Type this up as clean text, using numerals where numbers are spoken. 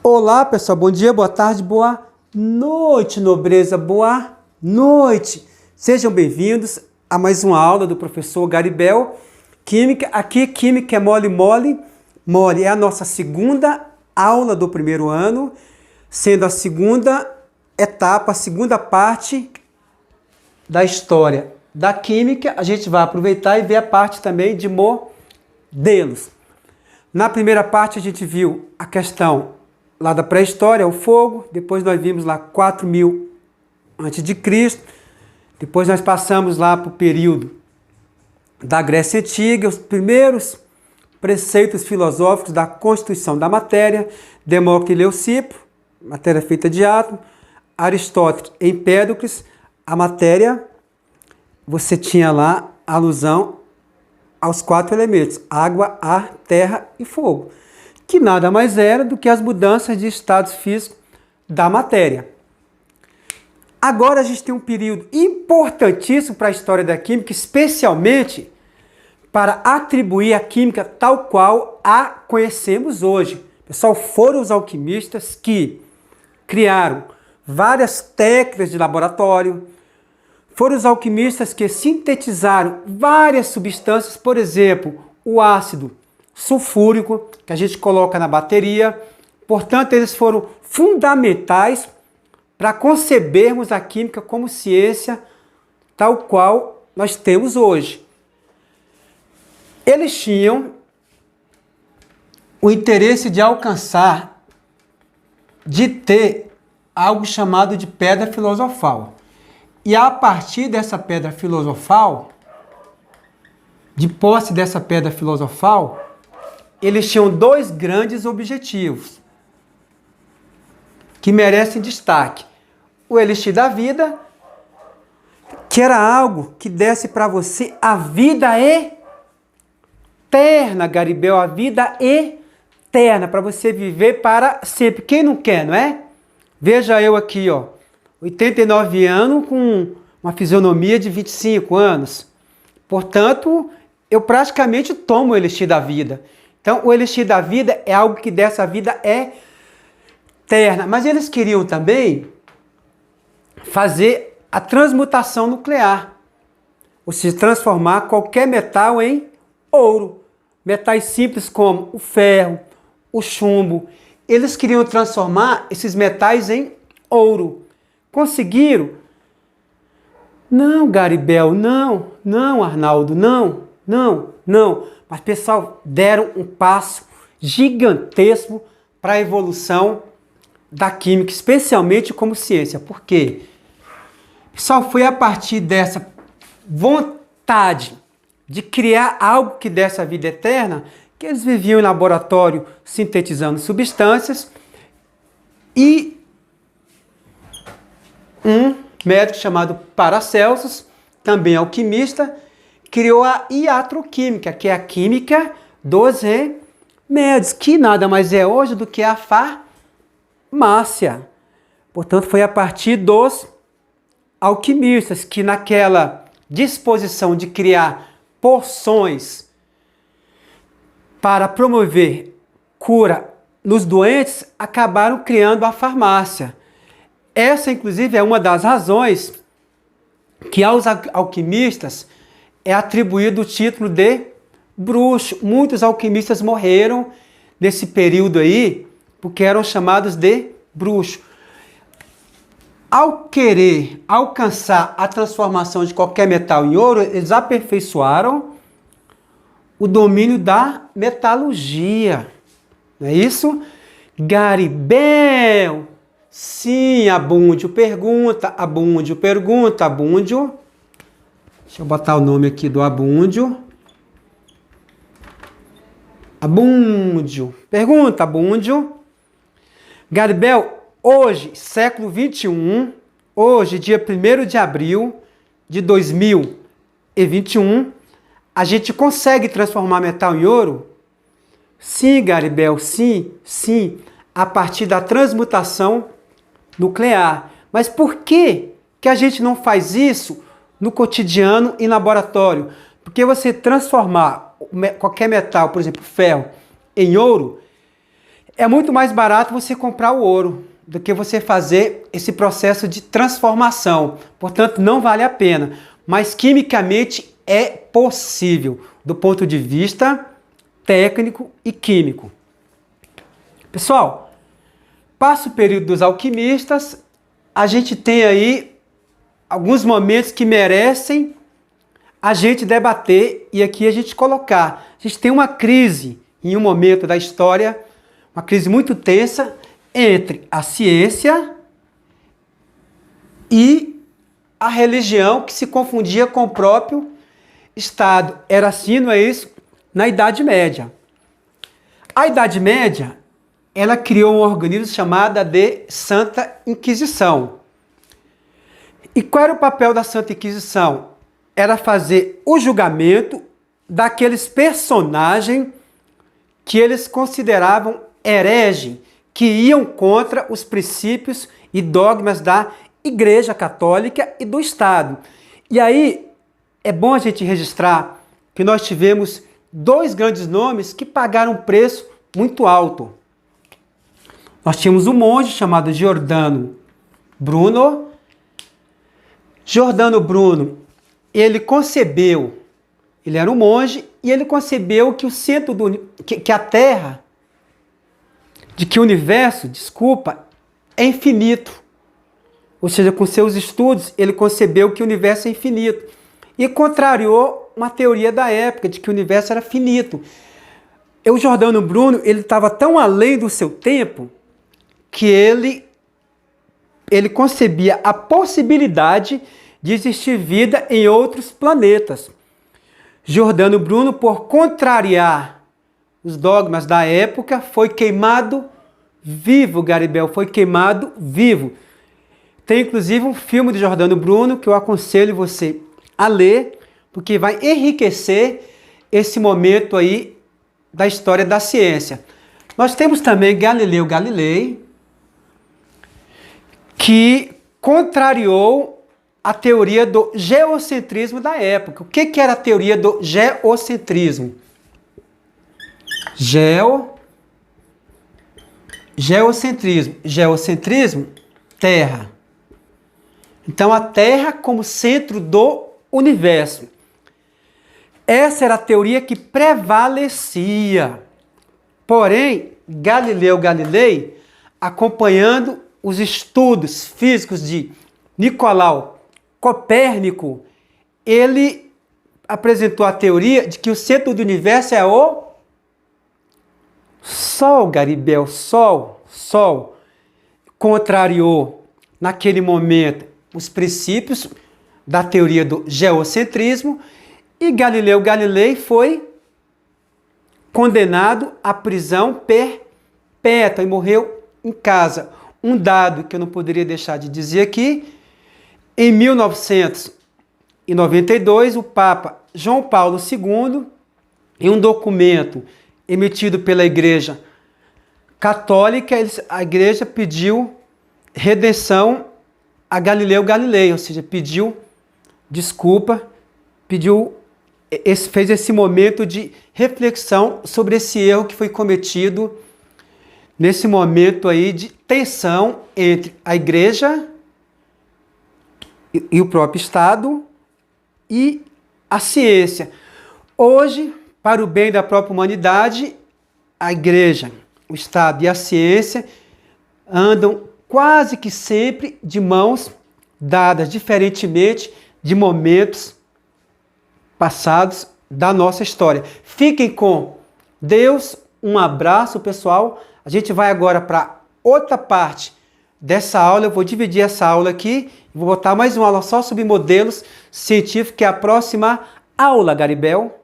Olá, pessoal. Bom dia, boa tarde, boa noite, nobreza. Boa noite. Sejam bem-vindos a mais uma aula do professor Garibel. Química. Aqui, Química é mole, mole. Mole é a nossa segunda aula do primeiro ano, sendo a segunda etapa, a segunda parte da história da Química. A gente vai aproveitar e ver a parte também de modelos. Na primeira parte, a gente viu a questão lá da pré-história, o fogo. Depois nós vimos lá 4.000 a.C. Depois nós passamos lá para o período da Grécia Antiga, os primeiros preceitos filosóficos da constituição da matéria. Demócrito e Leucipo, matéria feita de átomo. Aristóteles, Empédocles, a matéria, você tinha lá a alusão aos 4 elementos: água, ar, terra e fogo, que nada mais era do que as mudanças de estados físicos da matéria. Agora a gente tem um período importantíssimo para a história da química, especialmente para atribuir a química tal qual a conhecemos hoje. Pessoal, foram os alquimistas que criaram várias técnicas de laboratório, foram os alquimistas que sintetizaram várias substâncias, por exemplo, o ácido sulfúrico, que a gente coloca na bateria. Portanto, eles foram fundamentais para concebermos a química como ciência tal qual nós temos hoje. Eles tinham o interesse de alcançar, de ter algo chamado de pedra filosofal. E a partir dessa pedra filosofal, de posse dessa pedra filosofal, eles tinham 2 grandes objetivos que merecem destaque. O elixir da vida, que era algo que desse para você a vida eterna, Garibel, a vida eterna, para você viver para sempre. Quem não quer, não é? Veja eu aqui, 89 anos com uma fisionomia de 25 anos. Portanto, eu praticamente tomo o elixir da vida. Então, o elixir da vida é algo que dessa vida é eterna. Mas eles queriam também fazer a transmutação nuclear, ou seja, transformar qualquer metal em ouro. Metais simples como o ferro, o chumbo. Eles queriam transformar esses metais em ouro. Conseguiram? Não, Garibel, não, Arnaldo, não. Mas, pessoal, deram um passo gigantesco para a evolução da química, especialmente como ciência. Por quê? Pessoal, foi a partir dessa vontade de criar algo que desse a vida eterna que eles viviam em laboratório sintetizando substâncias, e um médico chamado Paracelsus, também alquimista, criou a iatroquímica, que é a química dos remédios, que nada mais é hoje do que a farmácia. Portanto, foi a partir dos alquimistas que, naquela disposição de criar porções para promover cura nos doentes, acabaram criando a farmácia. Essa, inclusive, é uma das razões que aos alquimistas é atribuído o título de bruxo. Muitos alquimistas morreram nesse período aí, porque eram chamados de bruxo. Ao querer alcançar a transformação de qualquer metal em ouro, eles aperfeiçoaram o domínio da metalurgia. Não é isso? Garibel! Sim, Abúndio pergunta. Deixa eu botar o nome aqui do Abúndio. Abúndio. Pergunta, Abúndio. Garibel, hoje, século 21, hoje, dia 1º de abril de 2021, a gente consegue transformar metal em ouro? Sim, Garibel, sim, a partir da transmutação nuclear. Mas por que a gente não faz isso no cotidiano em laboratório? Porque você transformar qualquer metal, por exemplo, ferro, em ouro, É muito mais barato você comprar o ouro do que você fazer esse processo de transformação. Portanto, não vale a pena. Mas quimicamente é possível, do ponto de vista técnico e químico. Pessoal, passa o período dos alquimistas, a gente tem aí alguns momentos que merecem a gente debater e aqui a gente colocar. A gente tem uma crise em um momento da história, uma crise muito tensa entre a ciência e a religião que se confundia com o próprio Estado. Era assim, não é isso? Na Idade Média. A Idade Média, ela criou um organismo chamado de Santa Inquisição. E qual era o papel da Santa Inquisição? Era fazer o julgamento daqueles personagens que eles consideravam herege, que iam contra os princípios e dogmas da Igreja Católica e do Estado. E aí, é bom a gente registrar que nós tivemos dois grandes nomes que pagaram um preço muito alto. Nós tínhamos um monge chamado Giordano Bruno. Giordano Bruno, ele concebeu, ele era um monge, e ele concebeu que o centro que a Terra, de que o universo, é infinito. Ou seja, com seus estudos, ele concebeu que o universo é infinito. E contrariou uma teoria da época, de que o universo era finito. O Giordano Bruno, ele estava tão além do seu tempo, que ele concebia a possibilidade de existir vida em outros planetas. Giordano Bruno, por contrariar os dogmas da época, foi queimado vivo, Garibel, foi queimado vivo. Tem inclusive um filme de Giordano Bruno que eu aconselho você a ler, porque vai enriquecer esse momento aí da história da ciência. Nós temos também Galileu Galilei, que contrariou a teoria do geocentrismo da época. O que era a teoria do geocentrismo? Geocentrismo. Geocentrismo, Terra. Então, a Terra como centro do universo. Essa era a teoria que prevalecia. Porém, Galileu Galilei, acompanhando os estudos físicos de Nicolau Copérnico, ele apresentou a teoria de que o centro do universo é o Sol, Garibel, Sol. Contrariou, naquele momento, os princípios da teoria do geocentrismo e Galileu Galilei foi condenado à prisão perpétua e morreu em casa. Um dado que eu não poderia deixar de dizer aqui: em 1992, o Papa João Paulo II, em um documento emitido pela Igreja Católica, a Igreja pediu redenção a Galileu Galilei, ou seja, pediu desculpa, fez esse momento de reflexão sobre esse erro que foi cometido nesse momento aí de tensão entre a Igreja e o próprio Estado e a ciência. Hoje, para o bem da própria humanidade, a Igreja, o Estado e a ciência andam quase que sempre de mãos dadas, diferentemente de momentos passados da nossa história. Fiquem com Deus, um abraço, pessoal. A gente vai agora para outra parte dessa aula. Eu vou dividir essa aula aqui e vou botar mais uma aula só sobre modelos científicos, que é a próxima aula, Garibel.